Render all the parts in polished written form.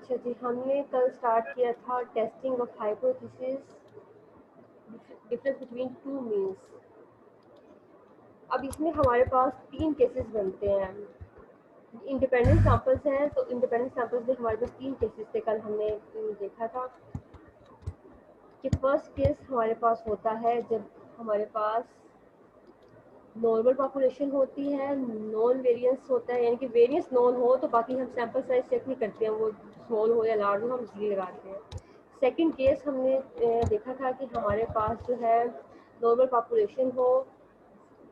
अच्छा जी, हमने कल स्टार्ट किया था testing of hypothesis, difference between two means. अब इसमें हमारे पास 3 केसेस बनते हैं। इंडिपेंडेंट सैंपल्स हैं, तो इंडिपेंडेंट सैंपल्स में हमारे पास 3 केसेस थे। कल हमने देखा था कि फर्स्ट केस हमारे पास होता है जब हमारे पास नॉर्मल पॉपुलेशन होती है, नॉन वेरिएंस होता है, यानी कि वेरिएंस नॉन हो तो बाकी हम सैंपल साइज चेक नहीं करते हैं, वो स्मॉल हो या लार्ज हो हम इसलिए लगाते हैं। सेकंड केस हमने देखा था कि हमारे पास जो है नॉर्मल पॉपुलेशन हो,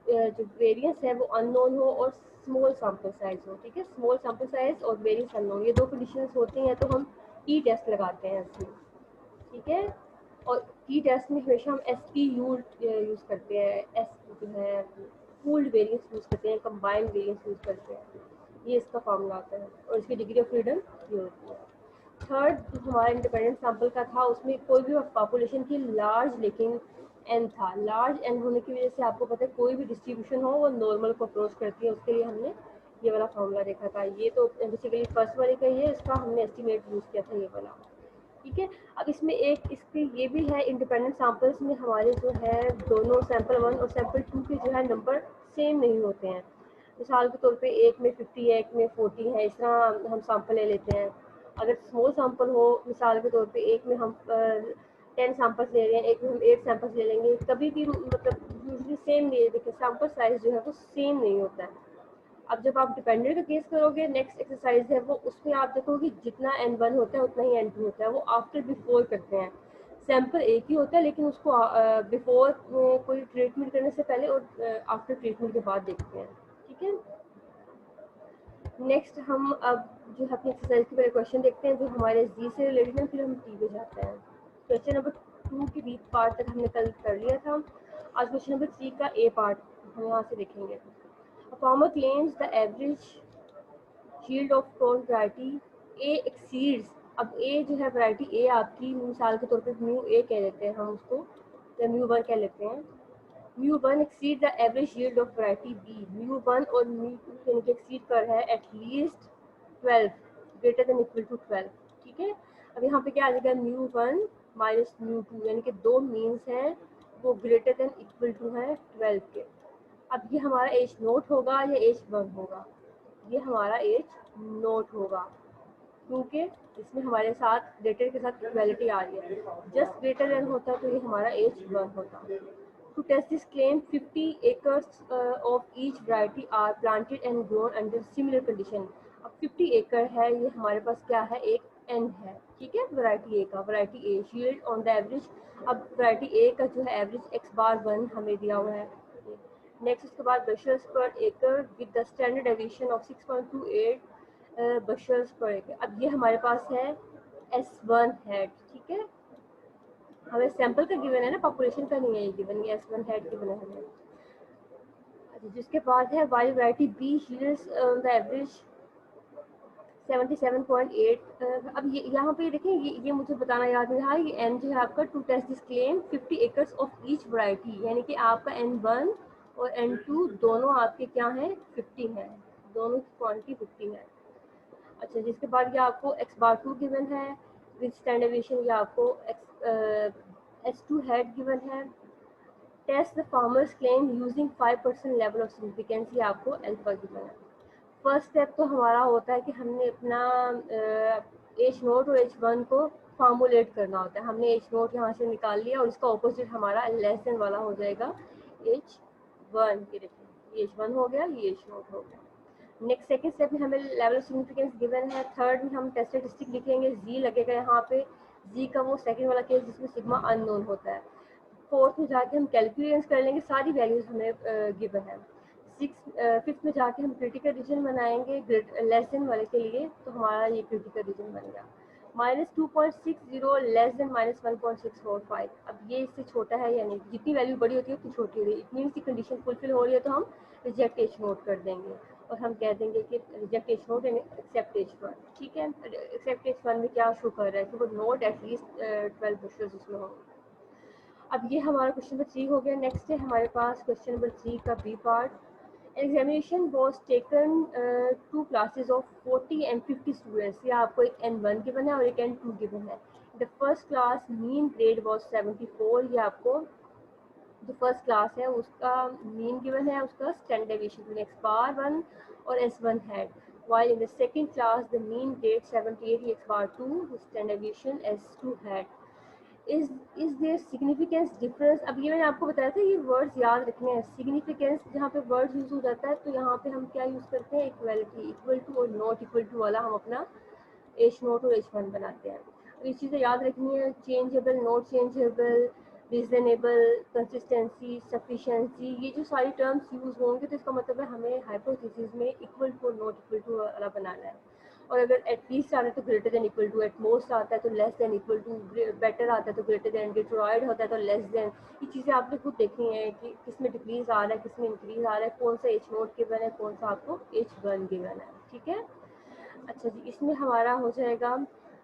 जो वेरिएंस है वो अननोन हो और स्मॉल सैंपल साइज हो। ठीक है, स्मॉल सैंपल साइज और वेरिएंस अननोन, ये 2 कंडीशंस होती हैं, तो हम टी टेस्ट लगाते हैं इसमें। ठीक है, और टी टेस्ट में हमेशा हम SPU यूज़ करते हैं, एस जो है पूल्ड वेरिएंस यूज़ करते हैं, कंबाइंड वेरिएंस यूज़ करते हैं, ये इसका फॉर्मूला आता है और इसकी डिग्री ऑफ फ्रीडम ये होती है। थर्ड जो हमारा इंडिपेंडेंट सैंपल का था, उसमें कोई भी पॉपुलेशन की लार्ज लेकिन एन था। लार्ज एन होने की वजह से आपको पता है कोई भी डिस्ट्रीब्यूशन हो वो नॉर्मल को अप्रोच करती है, उसके लिए हमने ये वाला फॉर्मूला देखा था। ये तो बेसिकली फर्स्ट वाले का ही है, इसका हमने एस्टिमेट यूज़ किया था ये वाला। ठीक है, अब इसमें एक इसके ये भी है, इंडिपेंडेंट सैंपल्स में हमारे जो है दोनों सैंपल 1 और सैंपल 2 के जो है नंबर सेम नहीं होते हैं। मिसाल के तौर पे एक में 50 है, एक में 40 है, इस तरह हम सैंपल ले लेते हैं। अगर स्मॉल सैंपल हो, मिसाल के तौर पे एक में हम 10 सैंपल्स ले रहे हैं, एक में हम 8 सैंपल्स ले लेंगे, कभी भी मतलब यूजली सेम नहीं, देखिए सैंपल साइज जो है वो सेम नहीं होता है। अब जब आप डिपेंडेंट का केस करोगे, नेक्स्ट एक्सरसाइज है वो, उसमें आप देखोगे जितना N1 होता है उतना ही N2 होता है, वो आफ्टर बिफोर करते हैं। सैंपल एक ही होता है लेकिन उसको बिफोर कोई ट्रीटमेंट करने से पहले और आफ्टर ट्रीटमेंट के बाद देखते हैं। ठीक है, नेक्स्ट हम अब जो है अपनी एक्सरसाइज के पहले क्वेश्चन देखते हैं जो हमारे जी से रिलेटेड है, फिर हम टी पे जाते हैं। क्वेश्चन नंबर 2 की बी पार्ट तक हमने कल कर लिया था। आज क्वेश्चन नंबर 3 का ए पार्ट हम यहाँ से देखेंगे। A farmer claims the average yield of corn variety A exceeds, अब A जो है वैरायटी A आपकी मिसाल के तौर पे म्यू A कह लेते हैं हम उसको, या म्यू 1 कह लेते हैं। Mu 1 exceed the average yield of variety B, mu 1 और म्यू 2 यानी कि exceed कर है at least 12, greater than equal to 12। ठीक है, अब यहाँ पे क्या आ जाएगा, म्यू 1 माइनस म्यू 2, यानी कि 2 मीन्स हैं वो ग्रेटर देन इक्वल टू है 12 के। अब ये हमारा एज नोट होगा या एज 1 होगा, ये हमारा एज नोट होगा क्योंकि इसमें हमारे साथ ग्रेटर के साथ इक्वालिटी आ रही है। जस्ट ग्रेटर देन होता तो ये हमारा एज 1 होता। To test this claim 50 acres of each variety are planted and grown under similar condition। अब 50 एकड़ है, ये हमारे पास क्या है, एक एन है। ठीक है, वैरायटी ए का, variety A shield on the average. अब वैरायटी ए का जो है एवरेज x⁻1 हमें दिया हुआ है। नेक्स्ट उसके बाद बशर्स पर एकड़ with the standard deviation of 6.28 बशर्स पर एकड़। अब ये हमारे पास है S1 हेड। ठीक है, हमें सैंपल का गिवन है ना, पॉपुलेशन का नहीं है ये गिवन, ये S1 हेड गिवन है हमें। अच्छा, जिसके बाद है wild variety B yields the average 77.8। अब ये यहाँ पे देखें, ये मुझे बताना याद नहीं रहा, ये एन जो है आपका to test this claim 50 acres of each variety, यानी कि आपका N1 और N2 दोनों आपके क्या हैं, 50 हैं, दोनों की क्वांटिटी 50 है। अच्छा, जिसके बाद ये आपको x⁻2 गिवन है विद स्टैंडर्ड डेविएशन, ये आपको S2 हेड गिवन है। Test the farmers claim using 5% level of significance, ये आपको अल्फा गिवन है। फर्स्ट स्टेप तो हमारा होता है कि हमने अपना एच नोट और H1 को फॉर्मुलेट करना होता है। हमने एच नोट यहाँ से निकाल लिया और इसका ऑपोजिट हमारा लेस देन वाला हो जाएगा H1। ये देखिए, ये H1 हो गया, ये एच नोट हो गया। नेक्स्ट सेकंड स्टेप में हमें लेवल ऑफ सिग्निफिकेंस गिवन है। थर्ड में हम टेस्ट स्टैटिस्टिक लिखेंगे, जी लगेगा यहाँ पे, जी का वो सेकंड वाला केस जिसमें सिग्मा अननोन होता है। फोर्थ में जाके हम कैलकुलेशन कर लेंगे, सारी वैल्यूज हमें गिवन है। फिफ्थ में जाके हम क्रिटिकल रीजन बनाएंगे लेस देन वाले के लिए, तो हमारा ये क्रिटिकल रीजन बन गया -2.60 लेस देन -1.645। अब ये इससे छोटा है या नहीं, जितनी वैल्यू बड़ी होती है उतनी छोटी होती है। इट मीन्स की कंडीशन फुलफिल हो रही है तो हम रिजेक्ट एच नोट कर देंगे और हम कह देंगे कि reject H nought and accept H1। ठीक है, एक्सेप्ट H1 में क्या शो कर रहा है कि वो नोट एटलीस्ट 12 बुशेल्स उसमें होंगे। अब ये हमारा क्वेश्चन नंबर 3 हो गया। नेक्स्ट है हमारे पास क्वेश्चन नंबर 3 का B part. Examination was taken 2 classes of 40 and 50 students. या आपको एक N1 गिवन है और एक N2 गिवन है। The first class mean grade was 74। या आपको जो फर्स्ट क्लास है उसका मीन गिवन है, उसका स्टैंडर्ड डेविएशन एक्स बार 1 और S1 had, while in the second class the mean grade 78 x bar 2 standard deviation S2 had। Is there significance difference. अब ये मैंने आपको बताया था, ये वर्ड्स याद रखने हैं। सिग्निफिकेंस जहाँ पे वर्ड्स यूज हो जाता है तो यहाँ पे हम क्या यूज करते हैं, इक्वलिटी, इक्वल टू और नॉट इक्वल टू वाला हम अपना एच नोट और एच वन बनाते हैं। और ये चीज़ें याद रखनी है, changeable, not changeable, reasonable, consistency, sufficiency, ये जो सारी टर्म्स यूज होंगे तो इसका मतलब है हमें हाइपोथेसिस में इक्वल टू और नॉट इक्वल टू वाला बनाना है। और अगर एटलीस्ट आता है तो greater than equal to, at most आता है तो less than equal to, better आता है तो ग्रेटर देन, डिट्रॉयड होता है तो लेस देन। ये चीज़ें आपने खुद देखनी है कि किस में डिक्रीज आ रहा है, किस में इंक्रीज आ रहा है, कौन सा एच नोट गिवन है, कौन सा आपको एच वन गिवन है। ठीक है, अच्छा जी, इसमें हमारा हो जाएगा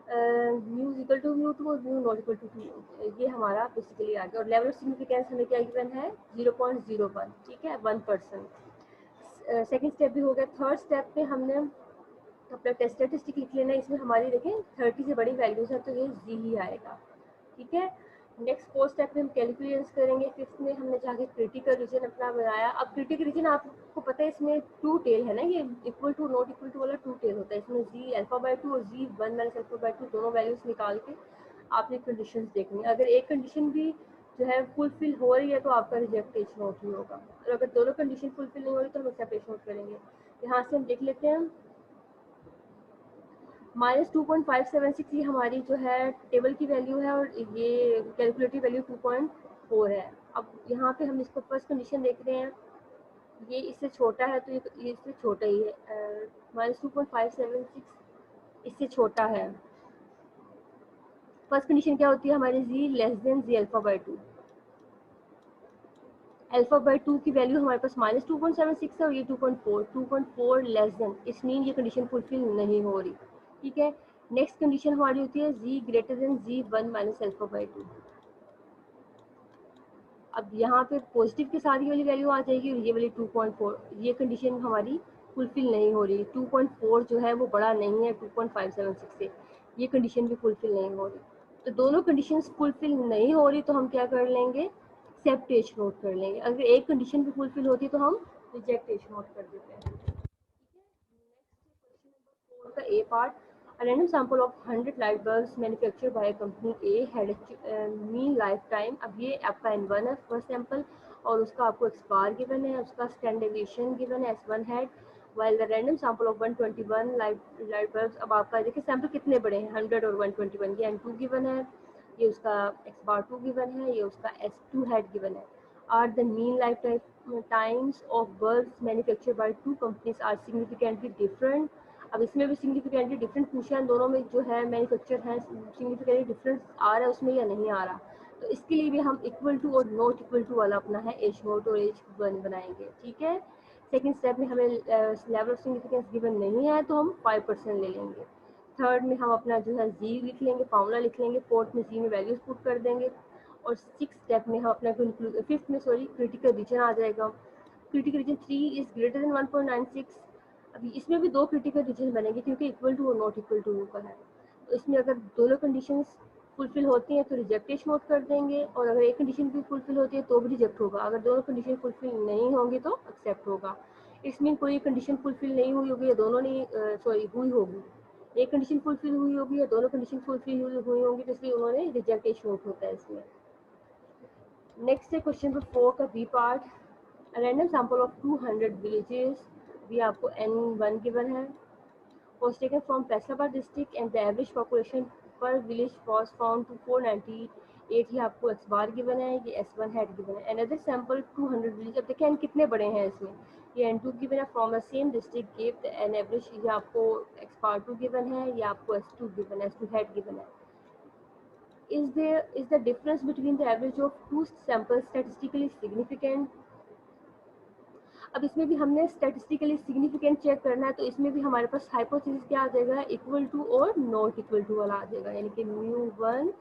mu equal to mu two और म्यू नॉट इक्वल टू 2, ये हमारा बेसिकली आ गया। और लेवल ऑफ सिग्निफिकेंस हमें क्या गिवन है, 0.01, ठीक है, 1%। सेकेंड स्टेप भी हो गया। थर्ड स्टेप पे हमने अपना टेस्ट स्टैटिस्टिक लिख लेना। इसमें हमारी देखें 30 से बड़ी वैल्यूज है तो ये जी ही आएगा। ठीक है, नेक्स्ट फोर्थ स्टेप में हम कैलकुलेशंस करेंगे। फिफ्थ में हमने जाके क्रिटिकल रीजन अपना बनाया। अब क्रिटिकल रीजन आपको पता है इसमें टू टेल है ना, ये equal to not equal to वाला टू टेल होता है। इसमें जी अल्फा बाय 2 और जी 1 माइनस अल्फा बाय 2 दोनों वैल्यूज निकाल के आपने कंडीशंस देखनी है। अगर एक कंडीशन भी जो है फुलफिल हो रही है तो आपका रिजेक्ट एच नोट ही होगा, और अगर दोनों कंडीशन फुलफिल नहीं हो रही तो हम एक्सेप्ट एच नोट करेंगे। यहाँ से हम देख लेते हैं -2.576 ये हमारी जो है टेबल की वैल्यू है और ये कैलकुलेटिव वैल्यू 2.4 है। अब यहाँ पे हम इसको फर्स्ट कंडीशन देख रहे हैं, ये इससे छोटा है तो ये इससे छोटा ही है। -2.576 इससे छोटा है। फर्स्ट कंडीशन क्या होती है हमारी, G less than G alpha by 2। Alpha by 2 की वैल्यू हमारे पास -2.76 है और ये 2.4 लेस देन, इस मीन ये कंडीशन फुलफिल नहीं हो रही। ठीक है, नेक्स्ट कंडीशन हमारी होती है G greater than G 1 minus alpha by 2। अब यहाँ पे पॉजिटिव के साथ ये वाली वैल्यू आ जाएगी और ये वाली 2.4, ये कंडीशन हमारी फुलफिल नहीं हो रही। 2.4 जो है वो बड़ा नहीं है 2.576 से, ये कंडीशन भी फुलफिल नहीं हो रही। तो दोनों कंडीशंस फुलफिल नहीं हो रही तो हम क्या कर लेंगे, एक्सेप्ट एच नोट कर लेंगे। अगर एक कंडीशन भी फुलफिल होती है तो हम रिजेक्ट एच नोट कर देते हैं। का A part, a random sample of 100 light bulbs manufactured by a company A had a mean lifetime। अब ये आपका N1 है फर्स्ट सैंपल और उसका आपको एक्सपायर गिवन है, उसका स्टैंडर्ड डेविएशन गिवन है S1 had, while the random sample of 121 light bulbs। अब आपका देखिए सैंपल कितने बड़े हैं, 100 और 121, ये N2 गिवन है, ये उसका एक्सपायर 2 गिवन है, ये उसका S2 हैड गिवन है। Are the mean lifetime times of bulbs manufactured by two companies are significantly different। अब इसमें भी सिग्निफिकेंटली डिफरेंट पूछा है, दोनों में जो है मैन्युफैक्चर है सिग्निफिकेंटली डिफरेंस आ रहा है उसमें या नहीं आ रहा। तो इसके लिए भी हम इक्वल टू और नॉट इक्वल टू वाला अपना है एच नोट और एच वन बनाएंगे। ठीक है, सेकंड स्टेप में हमें लेवल ऑफ सिग्निफिकेंस गिवन नहीं है तो हम 5% ले लेंगे। थर्ड में हम अपना जो है जी लिख लेंगे, फार्मूला लिख लेंगे। फोर्थ में जी में वैल्यूज पुट कर देंगे और सिक्स स्टेप में हम अपना फिफ्थ में क्रिटिकल रीजन आ जाएगा। Critical reason 3 is greater than 1.96। अभी इसमें भी दो क्रिटिकल रीजन बनेंगे क्योंकि इक्वल टू और नॉट इक्वल टू का है। तो इसमें अगर दोनों कंडीशंस फुलफिल होती हैं तो रिजेक्ट एच नोट कर देंगे, और अगर एक कंडीशन भी फुलफिल होती है तो भी रिजेक्ट होगा। अगर दोनों कंडीशन फुलफिल नहीं होंगी तो एक्सेप्ट होगा। इसमें कोई कंडीशन फुलफिल नहीं हुई होगी या दोनों नहीं हुई होगी, एक कंडीशन फुलफिल हुई होगी या दोनों कंडीशन फुलफिल हुई होंगी, तो इसलिए उन्होंने रिजेक्ट एच नोट होता है इसमें। नेक्स्ट है क्वेश्चन नंबर 4 का B part, random sample of 200 villages, भी आपको N1 गिवन है, was taken from Faisalabad district and the average population per village was found to 498। ये आपको एक्स बार गिवन है, ये S1 हैड गिवन है। अनदर सैंपल 200 विलेज, अब देखिए कितने बड़े हैं इसमें, ये N2 गिवन है, from the same district give an average, ये आपको एक्स बार 2 गिवन है, ये आपको S2 गिवन है, S2 हैड गिवन है। is the difference between the average of two samples statistically significant। अब इसमें भी हमने स्टैटिस्टिकली सिग्निफिकेंट चेक करना है तो इसमें भी हमारे पास हाइपोथेसिस क्या आ जाएगा, इक्वल टू और नॉट इक्वल टू वाला आ जाएगा, यानी कि μ1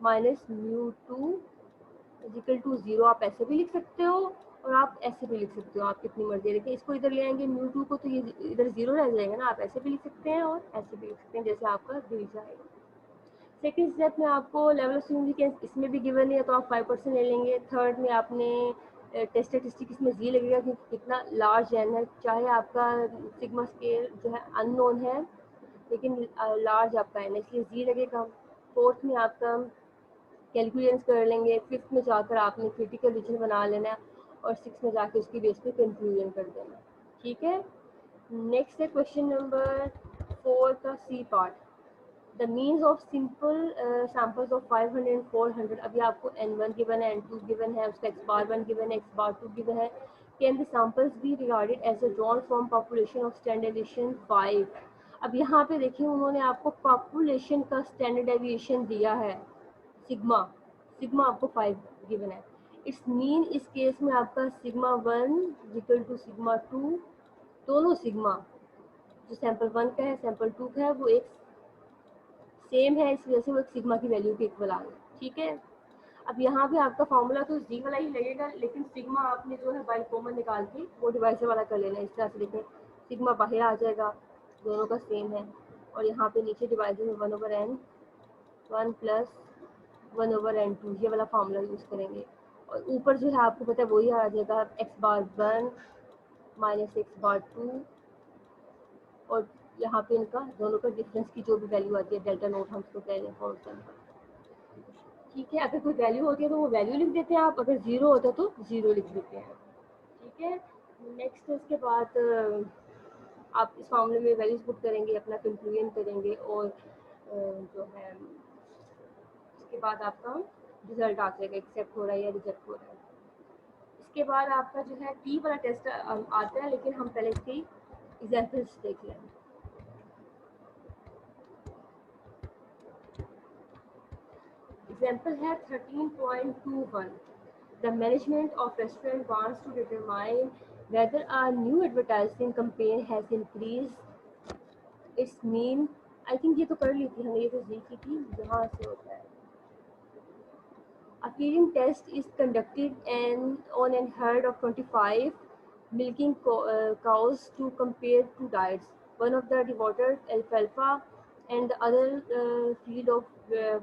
माइनस μ2 इक्वल टू 0। आप ऐसे भी लिख सकते हो और आप ऐसे भी लिख सकते हो, आप कितनी मर्जी लिखें। इसको इधर ले आएंगे म्यू टू को तो ये इधर जीरो रह जाएगा ना, आप ऐसे भी लिख सकते हैं और ऐसे भी लिख सकते हैं, जैसे आपका दिल चाहेगा। सेकेंड स्टेप में आपको लेवल ऑफ सिग्निफिकेंस इसमें भी गिवन है तो आप 5% ले लेंगे। थर्ड में आपने टेस्ट स्टैटिस्टिक इसमें जी लगेगा कि कितना लार्ज एन है, चाहे आपका सिग्मा स्केल जो है अननोन है लेकिन लार्ज आपका एन है इसलिए जी लगेगा। फोर्थ में आपका कैलकुलेशंस कर लेंगे। फिफ्थ में जाकर आपने क्रिटिकल रीजन बना लेना है और सिक्स में जाकर उसकी बेस पे कंक्लूजन कर देना। ठीक है, नेक्स्ट है क्वेश्चन नंबर 4 का C part. The means of simple samples of 500 and 400। अभी आपको n1 गिवन है, n2 गिवन है, उसका x बार 1 गिवन है, x बार 2 गिवन है। Can the samples be regarded as a drawn from population of standard deviation 5। अब यहाँ पे देखिए उन्होंने आपको पॉपुलेशन का स्टैंडर्ड डेविएशन दिया है सिग्मा, सिग्मा आपको 5 गिवन है। इट्स मीन इस केस में आपका सिग्मा 1 इक्वल टू सिग्मा 2, दोनों सिग्मा जो सैंपल 1 का है सैंपल 2 का है वो एक सेम है, इस वजह से वो एक सिग्मा की वैल्यू के इक्वल आ गया। ठीक है, अब यहाँ पे आपका फॉर्मूला तो जी वाला ही लगेगा लेकिन सिग्मा आपने जो है बाई कॉमन निकाल के वो डिवाइसर वाला कर लेना। इस तरह से देखें सिग्मा बाहर आ जाएगा, दोनों का सेम है, और यहाँ पे नीचे डिवाइजर में 1/n 1 प्लस 1/n2 ये वाला फार्मूला यूज़ करेंगे। और ऊपर जो है आपको पता है वही आ जाएगा x bar 1 minus x bar 2, और यहाँ पे इनका दोनों का डिफरेंस की जो भी वैल्यू आती है डेल्टा नोट हम उसको कह लें फॉर एग्जाम्पल। ठीक है, अगर कोई वैल्यू होती है तो वो वैल्यू लिख देते हैं आप, अगर जीरो होता है तो जीरो लिख देते हैं। ठीक है, नेक्स्ट इसके बाद आप इस मामले में वैल्यूज पुट करेंगे, अपना कंक्लूजन करेंगे और जो है इसके बाद आपका रिजल्ट आ जाएगा, एक्सेप्ट हो रहा है या रिजेक्ट हो रहा है। इसके बाद आपका जो है टी वाला टेस्ट आता है, लेकिन हम पहले इसकी एग्जाम्पल्स देख लें। एग्जाम्पल है 13.21। The management of restaurant wants to determine whether a new advertising campaign has increased its mean। I think ये तो कर ली थी हमने, ये तो जी की थी, यहाँ से होता है। A feeding test is conducted on an herd of 25 milking cows to compare two diets. One of the devoted alfalfa and the other field of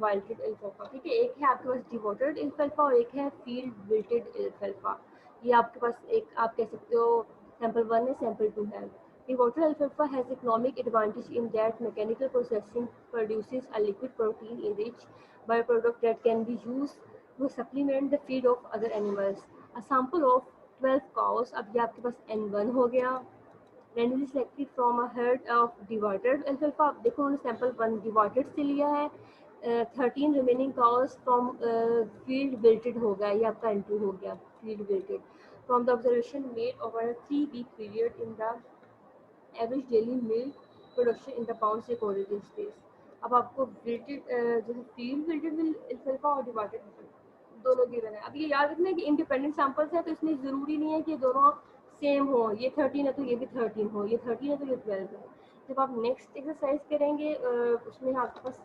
wilted alfalfa। ठीक है, एक है आपके पास डिवोटेड alfalfa और एक है फील्ड विल्टेड alfalfa। ये आपके पास एक आप कह सकते हो सैंपल 1 है, सैंपल 2 है। Devoted alfalfa has economic advantage in that mechanical processing produces a liquid protein enriched byproduct that can be used to supplement the feed of other animals। A sample of 12 cows, अब ये आपके पास N1 हो गया, randomly selected from a herd of devoted alfalfa। अब देखो उन्होंने sample 1 devoted से लिया है, 13 remaining cows from field wilted हो गया, ये आपका N2 हो गया field wilted from the observation made over a 3-week period in the average daily milk production in the pound से क्वालिटी स्पेस। अब आपको विल्टेड जो है फील्ड विल्टेड अल्फा और डिवाइडेड दोनों गिवन है। अब ये याद रखना है कि इंडिपेंडेंट सैंपल्स है तो इसमें ज़रूरी नहीं है कि दोनों सेम हो, ये 13 है तो ये भी 13 हो, ये 13 है तो ये 12 है। जब आप नेक्स्ट एक्सरसाइज करेंगे उसमें आपके पास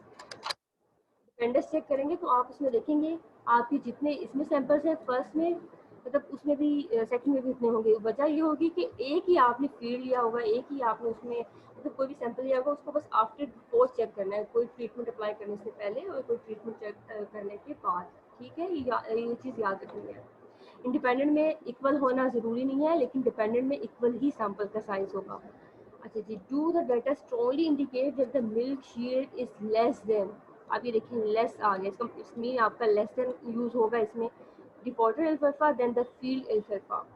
डिपेंडेंस चेक करेंगे तो आप उसमें देखेंगे आपके जितने इसमें सैंपल्स हैं फर्स्ट में मतलब उसमें भी सेकंड में भी इतने होंगे। वजह ये होगी कि एक ही आपने फील्ड लिया होगा, एक ही आपने उसमें मतलब कोई भी सैंपल लिया होगा, उसको बस आफ्टर बिफोर चेक करना है, कोई ट्रीटमेंट अप्लाई करने से पहले और कोई ट्रीटमेंट चेक करने के बाद। ठीक है, ये चीज़ याद रखनी है। इंडिपेंडेंट में इक्वल होना ज़रूरी नहीं है लेकिन डिपेंडेंट में इक्वल ही सैंपल का साइज होगा। अच्छा जी, do the data strongly indicate that the milk yield is less than. अब ये देखिए लेस आ गया, इसका इसमें आपका लेस देन यूज़ होगा इसमें devoted alpha then the field alpha.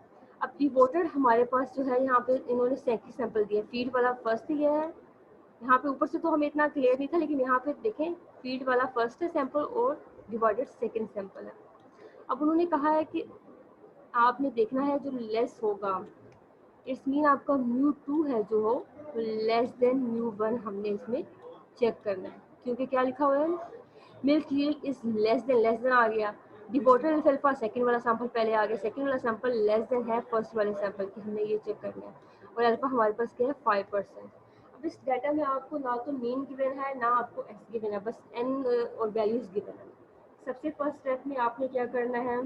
अब डिवोटेड हमारे पास जो है यहाँ पे इन्होंने 37 सैंपल दिए, फील्ड वाला फर्स्ट दिया है। यहाँ पे ऊपर से तो हमें इतना क्लियर नहीं था लेकिन यहाँ पे देखें फील्ड वाला फर्स्ट है सैंपल और डिवाइडेड सेकेंड सैंपल है। अब उन्होंने कहा है कि आपने देखना है जो लेस होगा, इट्स मीन आपका μ2 है जो हो तो लेस देन μ1 हमने इसमें चेक करना है, क्योंकि क्या लिखा हुआ है milk yield is less than आ गया, डिवोटेड अल्फा सेकंड वाला सैंपल पहले आ गया, सेकंड वाला सैंपल लेस देन है फर्स्ट वाले सैंपल की, हमने ये चेक करना है। और अल्फा हमारे पास क्या है 5%। अब इस डाटा में आपको ना तो मीन गिवन है ना आपको एक्स गिवन है, बस एन और वैल्यूज गिवन है। सबसे फर्स्ट स्टेप में आपने क्या करना है,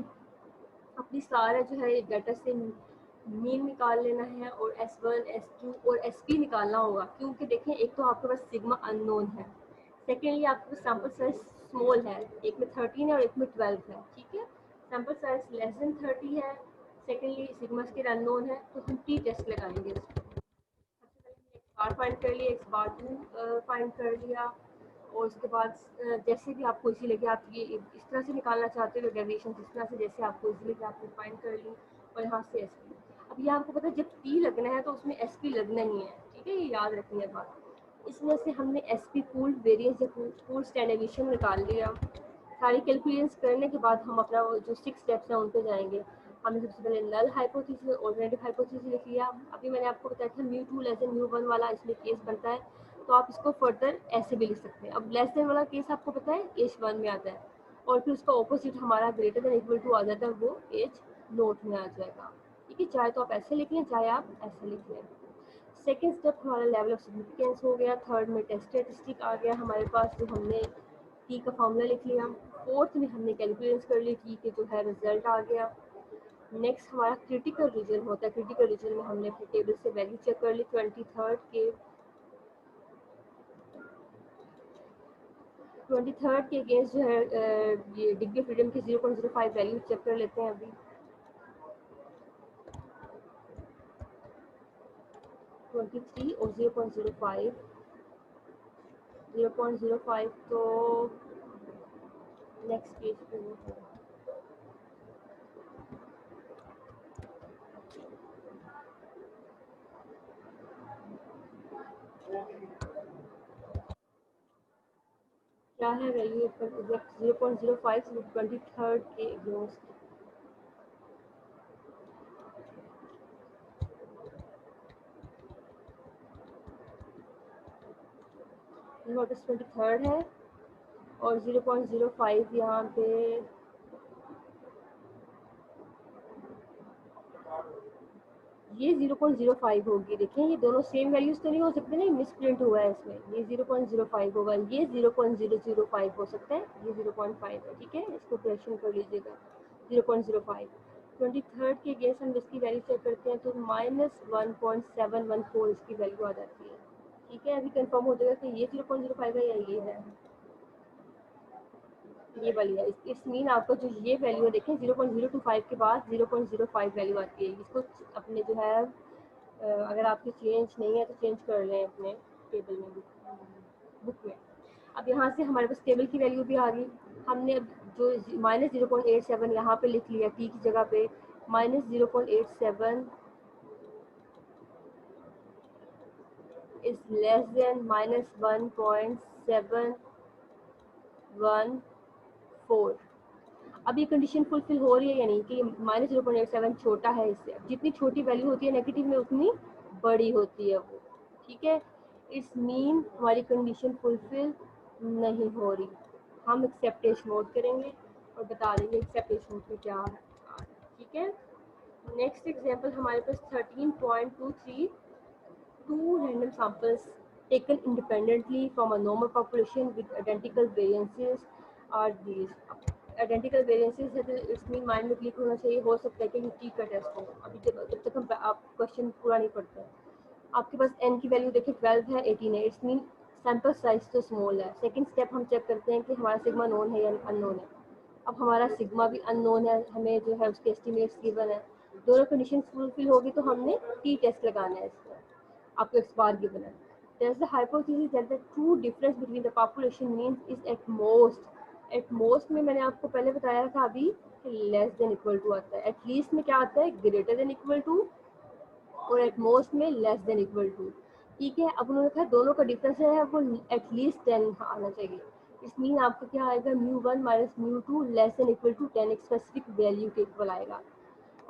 अपनी सारा जो है डाटा से मीन निकाल लेना है और S1 S2 और SP निकालना होगा, क्योंकि देखें एक तो आपके पास सिग्मा अननोन है, सेकेंडली आपके पास सैम्पल साइज स्मॉल है, एक में 13 है और एक में 12 है, ठीक है। सैम्पल साइज लेस देन 30 है, सेकेंडली सिग्मा स्केल अननोन है, तो हम टी टेस्ट लगाएंगे इसको। सबसे पहले एक्स बार फाइंड कर लिया, एक्स बार टू फाइंड कर लिया, और उसके बाद जैसे भी आपको इजी लगे आप ये इस तरह से निकालना चाहते हो डेविएशन, इस तरह से जैसे आपको इजी लगे आपने फाइंड कर ली, और यहाँ से एस पी। अब ये आपको पता है जब टी लगना है तो उसमें एस पी लगना ही है, ठीक है, ये याद रखनी है बात। इस वजह से हमने एस पी पूल्ड वेरिएंस या पूल्ड स्टैंडर्ड डेविएशन निकाल लिया। सारी कैलकुलेशंस करने के बाद हम अपना वो जो 6 स्टेप्स हैं उन पे जाएंगे। हमने सबसे पहले नल हाइपोथेसिस और ऑल्टरनेटिव हाइपोथेसिस लिख लिया। अभी मैंने आपको बताया था mu two less then mu one वाला इसमें केस बनता है, तो आप इसको फर्दर ऐसे भी लिख सकते हैं। अब लेस देन वाला केस आपको पता है एज वन में आता है, और फिर उसका ऑपोजिट हमारा ग्रेटर देन इक्वल टू आ जाता है, वो एज नोट में आ जाएगा, ठीक है। चाहे तो आप ऐसे लिख लें, चाहे आप ऐसे लिख लें। सेकेंड स्टेप हमारा लेवल ऑफ सिग्निफिकेंस हो गया। थर्ड में टेस्ट स्टेटिस्टिक आ गया हमारे पास, जो हमने टी का फॉर्मूला लिख लिया। फोर्थ में हमने कैलकुलेट कर ली, टी के जो है रिजल्ट आ गया। नेक्स्ट हमारा क्रिटिकल रीजन होता है, क्रिटिकल रीजन में हमने अपने टेबल से वैल्यू चेक कर ली। 23rd के अगेंस्ट जो है ये डिग्री ऑफ फ्रीडम की 0.05 वैल्यू चेक कर लेते हैं अभी। 23 और 0.05 तो नेक्स्ट पेज पे वो है। क्या है वैल्यू पर 0.05 23rd के अगेंस्ट। नोटिस 23rd है और 0.05 यहाँ पे ये 0.05 होगी। देखें ये दोनों सेम वैल्यूज तो नहीं हो सकते ना, मिस प्रिंट हुआ है इसमें, ये 0.05 होगा, ये 0.005 हो सकता है, ये 0.5 है, ठीक है, इसको करेक्शन कर लीजिएगा। 0.05 23rd के अगेंस्ट हम इसकी वैल्यू चेक करते हैं तो -1.714 इसकी वैल्यू आ जाती है, ठीक है। अभी कंफर्म हो जाएगा कि ये 0.05 है या ये है, ये वाली है। इट्स मीन आपका जो ये वैल्यू है देखें 0.025 के बाद 0.05 वैल्यू आती है। इसको अपने जो है अगर आपकी चेंज नहीं है तो चेंज कर लें अपने टेबल में, बुक में। अब यहाँ से हमारे पास टेबल की वैल्यू भी आ गई। हमने अब जो -0.87 यहाँ पे लिख लिया, टी की जगह पे -0.87 इज लेस देन -1.714। अब ये कंडीशन फुलफिल हो रही है या नहीं कि -0.87 छोटा है इससे। जितनी छोटी वैल्यू होती है नेगेटिव में उतनी बड़ी होती है वो, ठीक है। इट्स मीन हमारी कंडीशन फुलफिल नहीं हो रही। हम एक्सेप्टेशन नोट करेंगे और बता देंगे एक्सेप्टेशन में क्या है, ठीक है। नेक्स्ट एग्जांपल हमारे पास 13.23 two random samples taken independently from a normal population with identical variances are these. Identical variances है तो इसमें माइंड में क्लिक होना चाहिए, हो सकता है कि टी का टेस्ट हो। अभी जब तक हम आप क्वेश्चन पूरा नहीं पढ़ते हैं, आपके पास एन की वैल्यू देखिए 12 है, 18 है, इट्स मीन सैम्पल साइज तो स्मॉल है। सेकंड स्टेप हम चेक करते हैं कि हमारा सिग्मा नोन है या अननोन है। अब हमारा सिग्मा भी अननोन है, हमें जो है उसके एस्टिमेट्स गिवन है। दोनों कंडीशन फुलफिल होगी तो हमने टी टेस्ट लगाना है इसमें, आपको इस बार गिवन है। There's the hypothesis that the true difference between the population means is at most में मैंने आपको पहले बताया था अभी कि लेस देन इक्वल टू आता है, एट लीस्ट में क्या आता है ग्रेटर देन इक्वल टू, और एट मोस्ट में लेस देन इक्वल टू, ठीक है। अब उन्होंने कहा दोनों का डिफरेंस है वो एट लीस्ट 10 आना चाहिए। इस मीन आपका क्या आएगा mu one minus mu two less than equal to 10 एक स्पेसिफिक वैल्यू के इक्वल आएगा।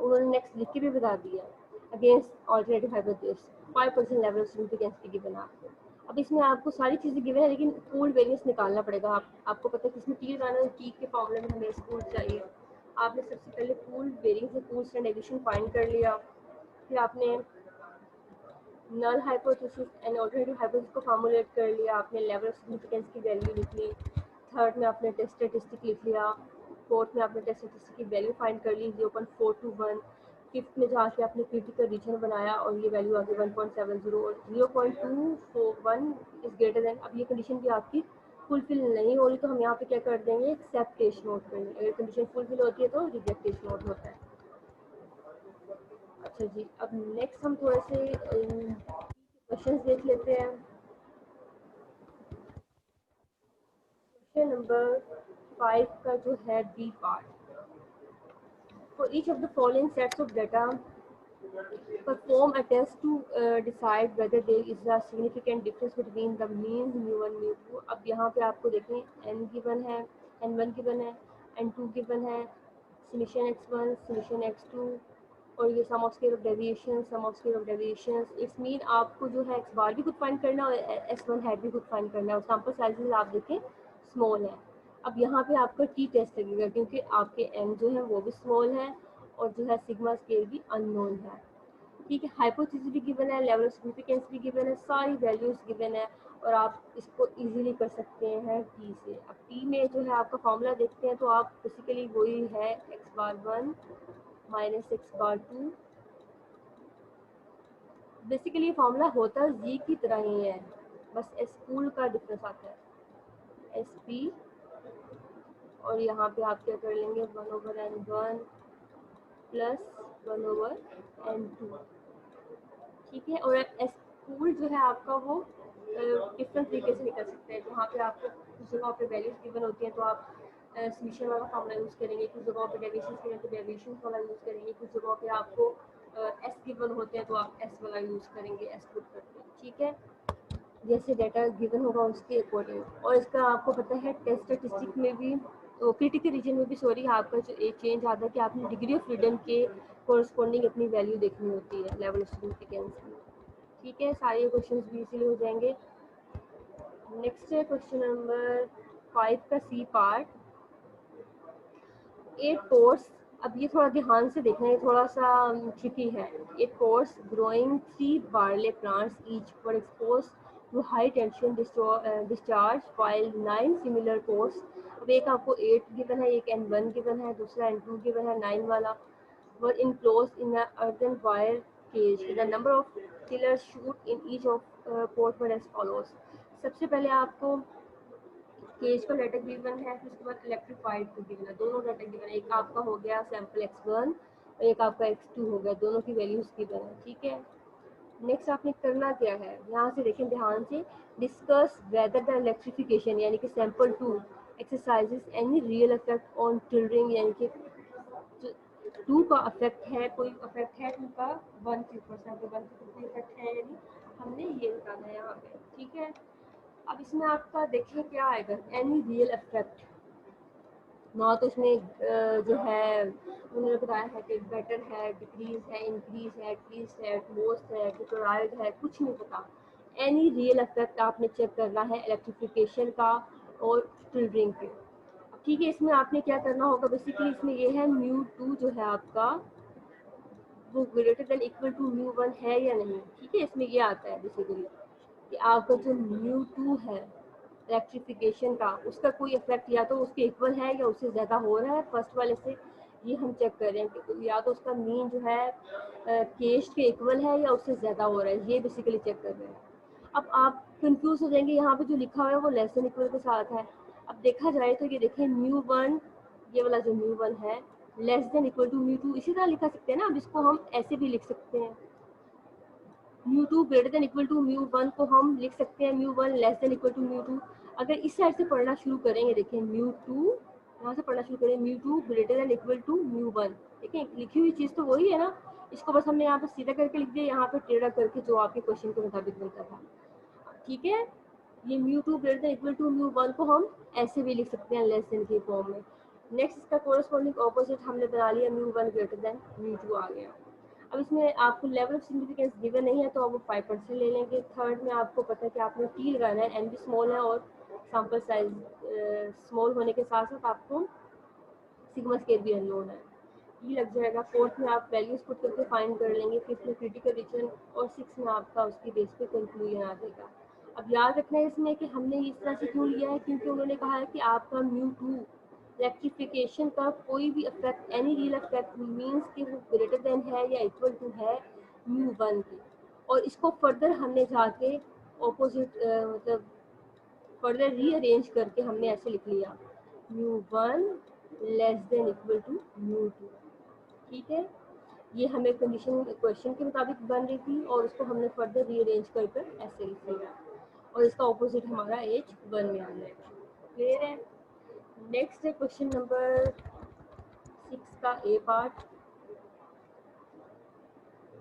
उन्होंने नेक्स्ट लिख के भी बता दिया against alternative hypothesis 5% level of significance की गिवन आपको। अब इसमें आपको सारी चीज़ें गिवन है लेकिन पूल्ड वेरिएंस निकालना पड़ेगा। आपको पता है किसमें टी लगाना है, टी के फॉर्मूले में हमें पूल्ड चाहिए। आपने सबसे पहले pooled variance pooled standard deviation find कर लिया, फिर आपने null hypothesis and alternative hypothesis को फॉर्मुलेट कर लिया, आपने लेवल ऑफ सिग्निफिकेंस की वैल्यू लिख ली। थर्ड में आपने टेस्ट स्टैटिस्टिक लिख लिया, फोर्थ में आपने टेस्ट स्टेटिस्टिक की वैल्यू फाइंड कर ली 0.421, फिफ्थ में जाके आपने क्रिटिकल रीजन बनाया और ये वैल्यू आ गई 1.70 और 0.241 इज ग्रेटर देन। अब ये कंडीशन भी आपकी फुलफिल नहीं हो रही तो हम यहाँ पे क्या कर देंगे, एक्सेप्ट केस नोट करेंगे। अगर कंडीशन फुलफिल होती है तो रिजेक्ट केस नोट होता है। अच्छा जी, अब नेक्स्ट हम थोड़े से क्वेश्चंस देख लेते हैं। क्वेश्चन नंबर 5 का जो है B part, for each of the following sets of data perform a test to decide whether there is a significant difference between the means mu1 mu2। अब यहाँ पे आपको देखें n गिवन है, n1 गिवन है, n2 गिवन है, summation x1 summation x2 और ये sum of square of deviation, sum of square of deviation. Its mean आपको जो है x बार भी खुद फाइंड करना है और x1 हैड भी खुद फाइंड करना है और सैम्पल साइजेस आप देखें स्मॉल है। अब यहाँ पे आपका टी टेस्ट लगेगा क्योंकि आपके n जो है वो भी स्मॉल है और जो है सिग्मा स्केयर भी अननोन है। ठीक है, हाइपोथेसिस भी गिवन है, लेवल ऑफ सिग्निफिकेंस भी गिवन है, सारी वैल्यूज गिवन है और आप इसको इजीली कर सकते हैं टी से। अब टी में जो है आपका फॉर्मूला देखते हैं तो आप बेसिकली वही है एक्स बार 1 माइनस एक्स बार 2। बेसिकली फॉर्मूला होता जी की तरह ही है, बस स्कूल का डिफरेंस आता है एस पी और यहाँ पे आप क्या कर लेंगे 1/n1 प्लस 1/n2। ठीक है, और स्कूल जो है आपका वो डिफरेंट तरीके से निकल सकते हैं। जहाँ पे आपको कुछ जगह पे वैल्यूज गिवन होती हैं तो आप समीशन वाला फॉर्मूला यूज़ करेंगे, कुछ जगहों पे डेविएशन गिवन तो डेविएशन वाला यूज़ करेंगे, कुछ जगहों पे आपको एस गिवन होते हैं तो आप एस वाला यूज़ करेंगे, एस पुट करके। ठीक है, जैसे डाटा गिवन होगा उसके अकॉर्डिंग। और इसका आपको पता है टेस्ट स्टैटिस्टिक में भी तो क्रिटिकल रीजन में भी सॉरी आपका जो एक चेंज आता है कि आपने डिग्री ऑफ फ्रीडम के कोरस्पॉन्डिंग अपनी वैल्यू देखनी होती है लेवल ऑफ सिग्निफिकेंस की। ठीक है, सारे क्वेश्चन भी इसीलिए हो जाएंगे। नेक्स्ट है क्वेश्चन नंबर 5 का सी पार्ट, एक कोर्स। अब ये थोड़ा ध्यान से देखना है, थोड़ा सा ट्रिकी है। एक course growing 3 barley plants each were exposed to high tension discharge while 9 similar course. अब एक आपको 8 गिवन है, एक n1 गिवन है, दूसरा n2 गिवन है 9 वाला, were enclosed in a earthen wire cage. The number of killer shoot in each of port were as follows. सबसे पहले आपको केज का डाटा गिवन है, फिर उसके बाद इलेक्ट्रीफाइड को गिवन है, दोनों डाटा गिवन है। एक आपका हो गया सैंपल x1 और एक आपका x2 हो गया, दोनों की वैल्यूज गिवन है। ठीक है, नेक्स्ट आपने करना क्या है, यहाँ से देखें ध्यान से, डिस्कस वेदर द इलेक्ट्रिफिकेशन यानी कि sample 2 exercises any real effect on tillering, यानी कि 2 का इफेक्ट है, कोई इफेक्ट है 2 का 1 के ऊपर, सैंपल 1 के ऊपर कोई इफेक्ट है यानी हमने ये बताना है यहाँ पे। ठीक है, अब इसमें आपका देखिए क्या आएगा, एनी रियल इफेक्ट ना, तो इसमें जो है उन्होंने बताया है कि बेटर है, डिक्रीज है, इंक्रीज है, एटलीस्ट है, एटमोस्ट है, डिक्लोराइड है, कुछ नहीं पता। एनी रियल इफेक्ट आपने चेक करना है इलेक्ट्रिफिकेशन का और टिल्डरिंग के। ठीक है, इसमें आपने क्या करना होगा, बेसिकली इसमें ये है μ2 जो है आपका वो ग्रेटर देन इक्वल टू μ1 है या नहीं। ठीक है, इसमें ये आता है बेसिकली कि आपका जो μ2 है इलेक्ट्रिफिकेशन का, उसका कोई इफेक्ट या तो उसके इक्वल है या उससे ज़्यादा हो रहा है फर्स्ट वाले से। ये हम चेक कर रहे हैं कि या तो उसका मीन जो है केस्ट के इक्वल है या उससे ज़्यादा हो रहा है, ये बेसिकली चेक कर रहे हैं। अब आप कंफ्यूज हो जाएंगे, यहाँ पे जो लिखा हुआ है वो लेस देन इक्वल के साथ है। अब देखा जाए तो ये देखें μ1, ये वाला जो μ1 है लेस देन इक्वल टू μ2, इसी तरह लिखा सकते हैं ना। अब इसको हम ऐसे भी लिख सकते हैं, μ2 ग्रेटर देन इक्वल टू μ1 को हम लिख सकते हैं μ1 लेस देन इक्वल टू μ2। अगर इस साइड से पढ़ना शुरू करेंगे, देखें μ2 यहाँ से पढ़ना शुरू करें, μ2 ग्रेटर देन इक्वल टू μ1, देखें लिखी हुई चीज़ तो वही है ना, इसको बस हमने यहाँ पे सीधा करके लिख दिया, यहाँ पे टेढ़ा करके जो आपके क्वेश्चन के मुताबिक बनता था। ठीक है, ये μ2 ग्रेटर देन इक्वल टू μ1 को हम ऐसे भी लिख सकते हैं लेस देन के फॉर्म में। नेक्स्ट इसका कोरस्पॉन्डिंग ऑपोजिट हमने बना लिया, μ1 ग्रेटर देन μ2 आ गया। अब इसमें आपको लेवल ऑफ सिग्निफिकेंस गिवन नहीं है तो आप वो 5% ले लेंगे। थर्ड में आपको पता है कि आपने टी लगाना है, एन भी स्मॉल है और सैम्पल साइज स्मॉल होने के साथ साथ आपको सिग्मा स्केयर भी अननोन है, ये लग जाएगा। फोर्थ में आप वैल्यूज पुट करके फाइंड कर लेंगे, फिफ्थ में क्रिटिकल रीजन और सिक्स में आपका उसकी बेस पे कंक्लूजन आ जाएगा। अब याद रखना है इसमें कि हमने इस तरह से क्यों लिया है, क्योंकि उन्होंने कहा है कि आपका μ2 रेक्टिफिकेशन का कोई भी effect, any real effect means कि वो ग्रेटर देन है या इक्वल टू है म्यू वन के। और इसको फर्दर हमने जाके ऑपोजिट मतलब फर्दर रीअरेंज करके हमने ऐसे लिख लिया mu one less than equal to mu two. ठीक है, ये हमें कंडीशन क्वेश्चन के मुताबिक बन रही थी और उसको हमने फर्दर रीअरेंज कर कर ऐसे लिख लिया और इसका ऑपोजिट हमारा एच वन में आ जाएगा। क्लियर है। नेक्स्ट है क्वेश्चन नंबर 6 का A part.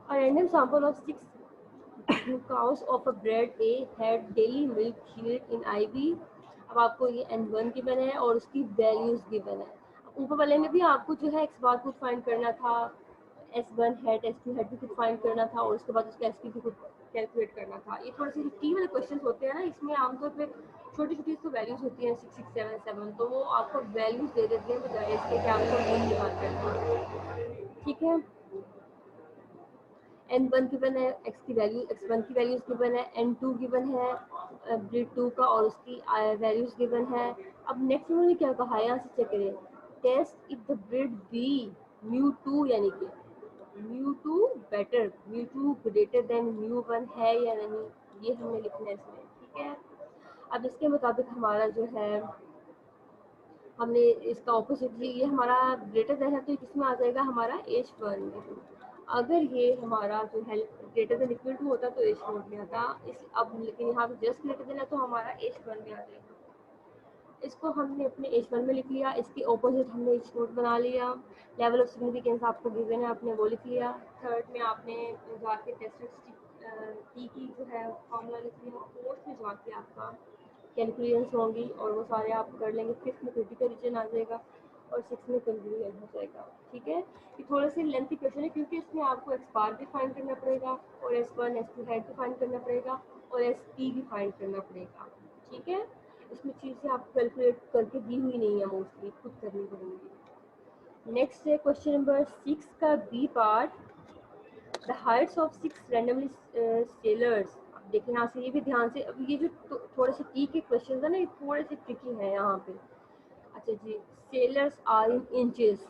A random sample of 6 cows of a bred A had daily milk yield in IV। अब आपको ये N1 गिवन है और उसकी वैल्यूज गिवन है। ऊपर वाले में भी आपको जो है एक्स बार खुद फाइंड करना था, S1 हेड S2 हेड भी खुद फाइंड करना था और उसके बाद उसका SP भी खुद कैलकुलेट करना था। ये थोड़े से टी वाले क्वेश्चन होते हैं ना, इसमें आमतौर पे छोटी छोटी तो वैल्यूज होती हैं 6 6 7 7, तो वो आपको वैल्यूज दे देते हैं बजाय इसके कि आपको मीन निकाल करना है। ठीक है, N1 गिवन है, x की वैल्यू x1 की वैल्यूज गिवन है, N2 गिवन है ब्रीड 2 का और उसकी वैल्यूज गिवन है। अब नेक्स्ट उन्होंने क्या कहा है, यहाँ से चेक करें, test if the breed B mu two, यानी कि mu two better, mu two greater than mu one है या नहीं, ये हमने लिखना है इसमें। ठीक है, अब इसके मुताबिक हमारा जो है हमने इसका ऑपोजिट, ये हमारा ग्रेटर देन है तो किसमें आ जाएगा हमारा एच वन में। अगर ये हमारा जो है ग्रेटर देन इक्वल टू होता तो एच नोट में आता इस, अब लेकिन यहाँ पे जस्ट ग्रेटर देन है तो हमारा एच वन में आ जाएगा। इसको हमने अपने एच वन में लिख लिया, इसके ऑपोजिट हमने एच नोट बना लिया। लेवल ऑफ सिग्निफिकेंस आपको गिवन है, आपने वो लिख लिया। थर्ड में आपने जाके टेस्ट टी की जो है फॉर्मूला लिख लिया। फोर्थ में जाके आपका कैलकुलेशंस होंगी और वो सारे आप कर लेंगे। फिफ्थ में क्रिटिकल रीजन आ जाएगा और सिक्स में कंक्लूजन हो जाएगा। ठीक है, ये थोड़ा सी लेंथी क्वेश्चन है क्योंकि इसमें आपको एक्स बार भी फाइंड करना पड़ेगा और S1 S2 हेड भी फाइंड करना पड़ेगा और SP भी फाइंड करना पड़ेगा। ठीक है, इसमें चीज़ें आपको कैलकुलेट करके दी हुई नहीं है, मोस्टली खुद करनी पड़ेंगी। नेक्स्ट है क्वेश्चन नंबर 6 का B part. The heights of 6 randomly sailors. अब देखिए यहाँ से ये भी ध्यान से, अब ये जो थोड़े से टी के क्वेश्चन है ना, ये थोड़े से ट्रिकी हैं यहाँ पे। अच्छा जी, सेलर्स आर इन इंचेस।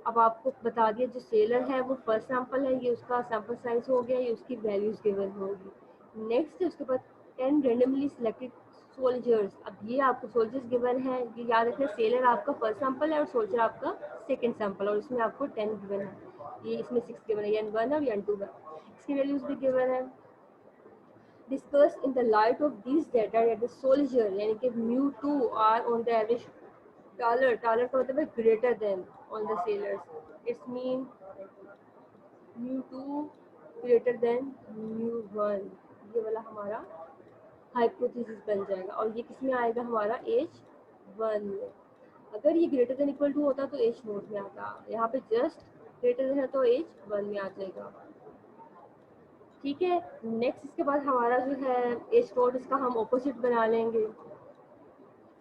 अब आपको बता दिया जो सेलर है वो फर्स्ट सैंपल है, ये उसका सैंपल साइज हो गया, ये उसकी वैल्यूज गिवन होगी। नेक्स्ट है उसके बाद 10 रेंडमली सिलेक्टेड सोल्जर्स। अब ये आपको सोल्जर्स गिवन है, ये याद रखना सेलर आपका फर्स्ट सैंपल है और सोल्जर आपका सेकंड सैंपल, और इसमें आपको 10 गिवन है। ये इसमें 6 गिवन है, N1 और N2 है, इसकी वैल्यूज भी गिवन है। Discuss in the light of this data that the soldier यानी कि mu two are on the average taller, taller का मतलब है greater than on the sailors, it's mean mu 2 greater than mu 1। ये वाला हमारा हाइपोथेसिस बन जाएगा और ये किस में आएगा हमारा एच वन में। अगर ये ग्रेटर देन इक्वल टू होता तो एच नोट में आता, यहाँ पे जस्ट ग्रेटर देन है तो एच वन में आ जाएगा। ठीक है, नेक्स्ट इसके बाद हमारा जो है एच नोट, इसका हम ऑपोजिट बना लेंगे।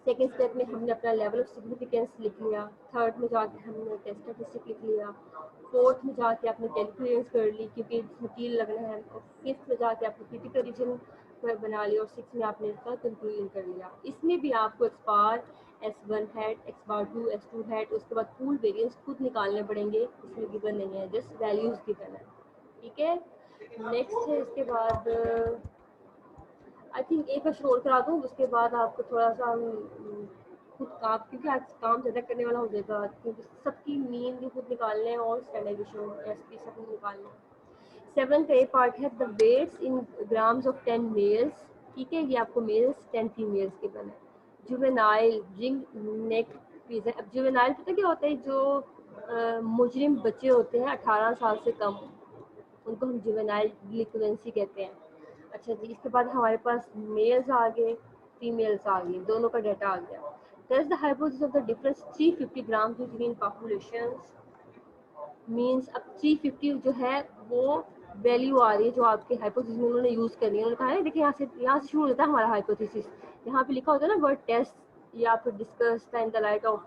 सेकेंड स्टेप में हमने अपना लेवल ऑफ सिग्निफिकेंस लिख लिया। थर्ड में जाके हमने टेस्ट स्टैटिस्टिक लिख लिया। फोर्थ में जाके आपने कैलकुलेट कर ली क्योंकि इसमें टील लगना है। और फिफ्थ में जाके आपने क्रिटिकल रीजन बना लिया और सिक्स में आपने इसका कंक्लूजन कर लिया। इसमें भी आपको x bar S1 had, x bar two S2 had, उसके बाद पूल वेरिएंस खुद निकालने पड़ेंगे, इसमें गिवन नहीं है, जस्ट वैल्यूज गिवन है। ठीक है, नेक्स्ट है इसके बाद आई थिंक एक क्वेश्चन और करा दूँ, उसके बाद आपको थोड़ा सा खुद काम, क्योंकि आज काम ज़्यादा करने वाला हो जाएगा क्योंकि सबकी मीन भी खुद निकालने हैं और स्टैंडर्डाइजेशन SP सब निकालना है। 7 का ए पार्ट है the weights in grams of 10 males. ठीक है, ये आपको मेल्स 10 फीमेल्स के बने। Juvenile ring neck pigeon. अब जुवेनाइल पता क्या होता है, जो मुजरिम बच्चे होते हैं 18 साल से कम, उनको हम जुवेनाइल डिलिक्वेंसी कहते हैं। अच्छा जी, इसके बाद हमारे पास मेल्स आ गए, फीमेल्स आ गई, दोनों का डाटा आ गया। That's the hypothesis of the difference 350 gram between populations. Means अब 350 जो है वो वैल्यू आ रही है जो आपके हाइपोथेसिस में उन्होंने यूज़ करनी है। उन्होंने कहा है देखिए यहाँ से शुरू होता है हमारा हाइपोथेसिस, यहाँ पे लिखा होता है ना वर्ड टेस्ट या फिर discuss in the light of,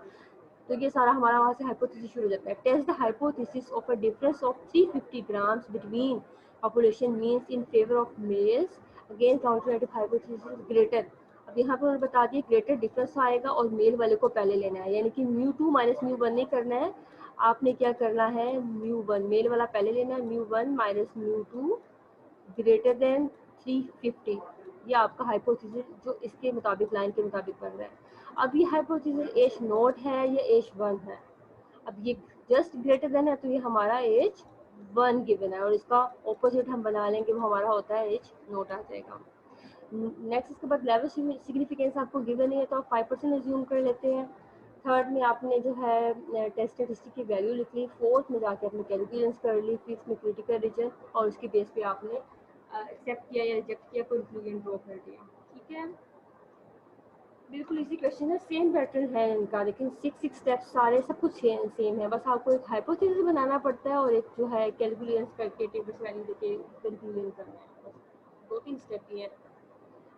तो ये सारा हमारा वहाँ से हाइपोथेसिस शुरू हो जाता है। Test the hypothesis of a difference of 350 grams between population means in favour of males against alternative hypothesis greater. अब अब यहाँ पर उन्होंने बता दिया ग्रेटर डिफरेंस आएगा और मेल वाले को पहले लेना है, यानी कि μ2 माइनस μ1 नहीं करना है, आपने क्या करना है μ1 मेल वाला पहले लेना है, μ1 माइनस μ2 ग्रेटर देन 350। ये आपका हाइपोथेसिस जो इसके मुताबिक लाइन के मुताबिक बन रहा है। अब ये हाइपोथेसिस एच नोट है या एच वन है, अब ये जस्ट ग्रेटर देन है तो ये हमारा एच वन गिवन है और इसका ऑपोजिट हम बना लेंगे, वो हमारा होता है एच नोट आ जाएगा। नेक्स्ट इसके बाद लेवल सिग्निफिकेंस आपको गिवन नहीं है तो आप 5% एज्यूम कर लेते हैं। थर्ड में आपने जो है टेस्ट स्टैटिस्टिक की वैल्यू लिख ली, फोर्थ में जाके आपने कैलकुलेशंस कर ली, फिफ्थ में क्रिटिकल रीजन और उसके बेस पे आपने एक्सेप्ट किया या रिजेक्ट किया, कंक्लूजन ड्रॉ कर दिया। ठीक है, बिल्कुल इजी क्वेश्चन है, सेम पैटर्न है इनका, लेकिन सिक्स स्टेप्स सारे सब कुछ सेम है, बस आपको एक हाइपोथेसिस बनाना पड़ता है और एक जो है कैलकुलेशंस करके टेबल्स वैल्यू देके कंक्लूजन करना है, बस 2-3 स्टेप ही है।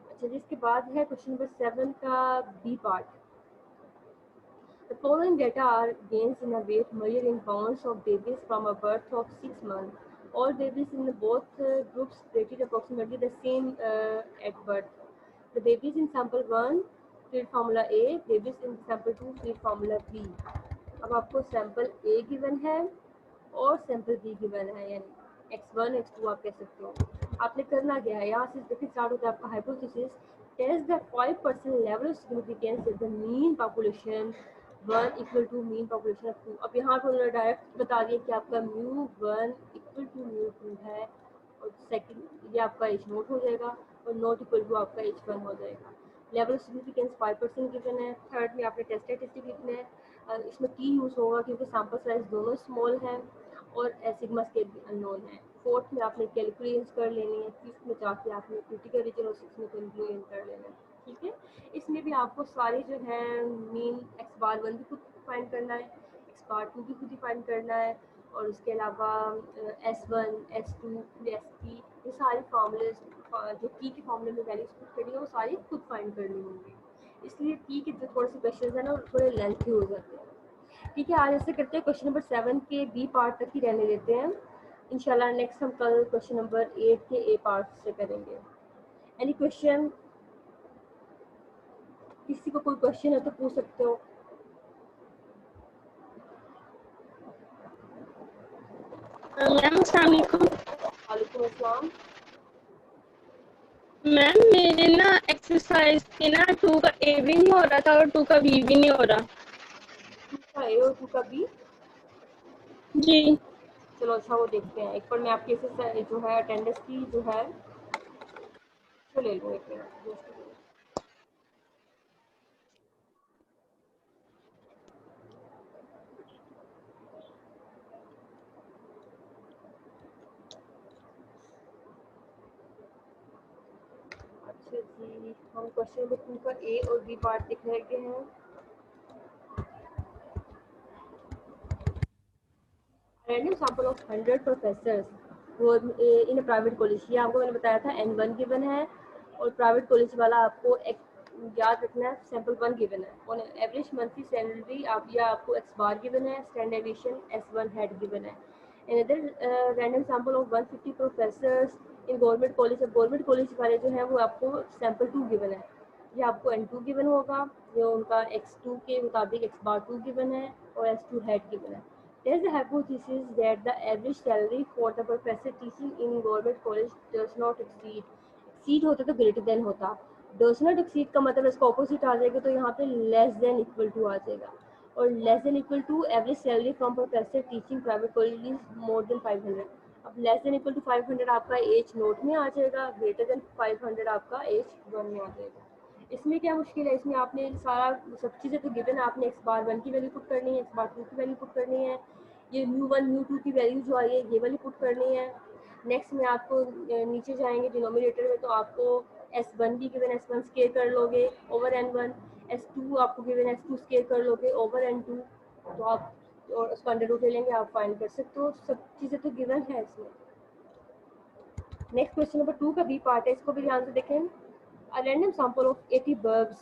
अच्छा, जिसके बाद है क्वेश्चन नंबर 7 का B part. The following data are gains in a weight measured in pounds of babies from a birth of 6 months. All babies in both groups rated approximately the same at birth. The babies in sample 1 fluid formula A, babies in sample 2 fluid formula B. अब आपको sample A given है और sample B given है, यानी x1 x2 आप कह सकते हो। आपने करना क्या है, यहाँ से देखिए स्टार्ट होता है आपका hypothesis, test the 5% level of significance is the mean population 1 equal to mean population of 2। अब यहाँ पर उन्होंने डायरेक्ट बता दिया कि आपका μ1 इक्वल टू μ2 है और सेकंड ये आपका एच नोट हो जाएगा और नॉट इक्वल टू आपका h1 हो जाएगा। लेवल ऑफ सिग्निफिकेंस 5% गिवन है। थर्ड में आपने टेस्ट स्टैटिस्टिक लिखना है, इसमें टी यूज़ होगा क्योंकि सैम्पल साइज दोनों स्मॉल हैं और सिग्मा स्केल भी अननोन है। फोर्थ में आपने कैलकुलेशंस कर लेनी है, फिफ्थ में जाके आपने क्रिटिकल रीजन और सिक्स में कंक्लूजन कर लेना है। ठीक है, इसमें भी आपको सारे जो है मीन एक्स बार वन भी खुद फाइंड करना है, एक्स बार टू भी खुद ही फाइंड करना है और उसके अलावा S1 S2 S3 ये सारे फॉर्मूले जो पी के फॉर्मूले में वैल्यूज पुट करनी है वो सारी खुद फाइंड करनी होंगी, इसलिए पी के जो थोड़े से क्वेश्चन है ना थोड़े लेंथी हो जाते हैं। ठीक है, आज ऐसे करते हैं क्वेश्चन नंबर 7 के बी पार्ट तक ही रहने देते हैं, इंशाल्लाह नेक्स्ट हम कल क्वेश्चन नंबर 8 के ए पार्ट से करेंगे। एनी क्वेश्चन, किसी को कोई क्वेश्चन है तो पूछ सकते हो। मैम अस्सलाम वालेकुम। वालेकुम अस्सलाम। मैम मेरे ना एक्सरसाइज के ना 2 का ए भी नहीं हो रहा था और 2 का बी भी नहीं हो रहा। 2 का ए और 2 का बी जी चलो अच्छा वो देखते हैं, एक बार मैं आपकी एक्सरसाइज जो है अटेंडेंस की जो है वो ले लूँ एक मिनट। अच्छा जी, हम क्वेश्चन नंबर 2 का ए और बी पार्ट लिख रहे हैं। रैंडम सैंपल ऑफ 100 प्रोफेसर्स वो इन प्राइवेट कॉलेज, ये आपको मैंने बताया था N1 गिवन है और प्राइवेट कॉलेज वाला आपको एक याद रखना है सैंपल 1 गिवन है और एवरेज मंथली सैलरी आप या आपको एक्स बार गिवन है, स्टैंडर्ड डेविएशन S1 हेड गिवन है। Another random sample of 150 professors in government college, government college वाले जो हैं वो आपको सैंपल 2 गिवन है, ये आपको N2 गिवन होगा, जो उनका x2 के मुताबिक एक्स बार 2 गिवन है और S2 हेड गिवन है। There is a hypothesis that the average salary for the professor teaching in government college does not exceed, exceed होता तो greater than होता, does not exceed का मतलब इसका opposite आ जाएगा तो यहाँ पे less than equal to आ जाएगा और less than equal to average salary from professor teaching private college is more than 500। अब less than equal to 500 आपका एज नोट में आ जाएगा, greater than 500 आपका एज वन में आ जाएगा। इसमें क्या मुश्किल है, इसमें आपने सारा सब चीज़ें तो गिवन, आपने एक्स बार 1 की वैल्यू पुट करनी है, एक्स बार 2 की वैल्यू पुट करनी है, ये μ1 μ2 की वैल्यू जो आई है ये वाली पुट करनी है। नेक्स्ट में आपको नीचे जाएंगे डिनोमिनेटर में तो आपको S1 भी गिवन S1 स्केयर कर लोगे ओवर N1, S2 आपको गिवन S2 स्केयर कर लोगे ओवर N2, तो आप और उसका अंडर रूट ले लेंगे, आप फाइंड कर सकते हो, सब चीज़ें तो गिवन है इसमें। नेक्स्ट क्वेश्चन नंबर 2 का बी पार्ट है, इसको भी ध्यान से देखें। A random sample of 80 bulbs